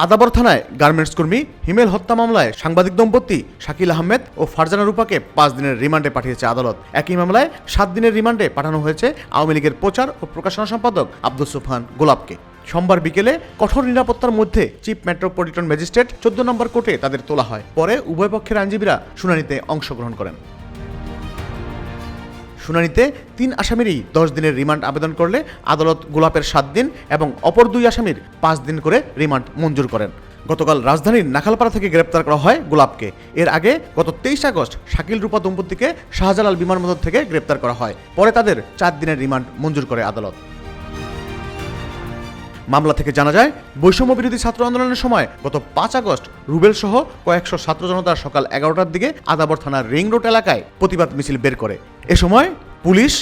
আদাবর থানায় গার্মেন্টস কর্মী হিমেল হত্যা মামলায় সাংবাদিক দম্পতি শাকিল আহমেদ ও ফারজানা রূপাকে 5 দিনের রিমান্ডে পাঠিয়েছে আদালত। একই মামলায় 7 দিনের রিমান্ডে পাঠানো হয়েছে আওয়ামী লীগের প্রচার ও প্রকাশনা সম্পাদক আব্দুস সোবহান গোলাপকে। সোমবার বিকেলে কঠোর নিরাপত্তার মধ্যে চিফ মেট্রোপলিটন ম্যাজিস্ট্রেট 14 নম্বর কোর্টে তাদের তোলা হয়। পরে উভয় পক্ষের আইনজীবীরা শুনানিতে অংশগ্রহণ করেন। শুনানিতে 3 আসামিরই 10 দিনের রিমান্ড আবেদন করলে আদালত গোলাপের 7 দিন এবং অপর 2 আসামির 5 দিন করে রিমান্ড মঞ্জুর করেন। গতকাল রাজধানীর নাখালপাড়া থেকে গ্রেপ্তার করা হয় গোলাপকে। এর আগে গত 23 আগস্ট শাকিল রূপা দম্পতিকে শাহজালাল বিমানবন্দর থেকে গ্রেপ্তার করা হয়। পরে তাদের 4 দিনের রিমান্ড মঞ্জুর করে আদালত। মামলা থেকে জানা যায়, বৈষম্য বিরোধী ছাত্র আন্দোলনের সময় গত 5 আগস্ট রুবেল সহ কয়েকশো ছাত্র জনতা সকাল 11টার দিকে আদাবর থানার রিং রোড এলাকায় প্রতিবাদ মিছিল বের করে। এ সময় পুলিশ,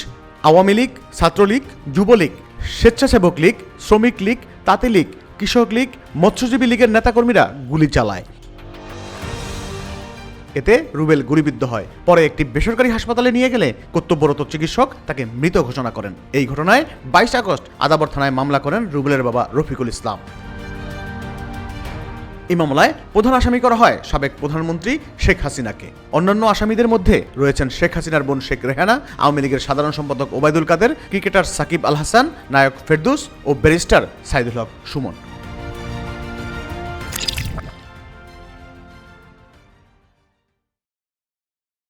আওয়ামী লীগ, ছাত্রলীগ, যুবলীগ, স্বেচ্ছাসেবক লীগ, শ্রমিক লীগ, তাঁতি লীগ, কৃষক লীগ, মৎস্যজীবী লীগের নেতাকর্মীরা গুলি চালায়। এতে রুবেল গুলিবিদ্ধ হয়। পরে একটি বেসরকারি হাসপাতালে নিয়ে গেলে কর্তব্যরত চিকিৎসক তাকে মৃত ঘোষণা করেন। এই ঘটনায় 22 আগস্ট আদাবর থানায় মামলা করেন রুবেলের বাবা রফিকুল ইসলাম। এই মামলায় প্রধান আসামি করা হয় সাবেক প্রধানমন্ত্রী শেখ হাসিনাকে। অন্যান্য আসামিদের মধ্যে রয়েছেন শেখ হাসিনার বোন শেখ রেহানা, আওয়ামী লীগের সাধারণ সম্পাদক ওবায়দুল কাদের, ক্রিকেটার সাকিব আল হাসান, নায়ক ফেরদৌস ও ব্যারিস্টার সাইদুল হক সুমন।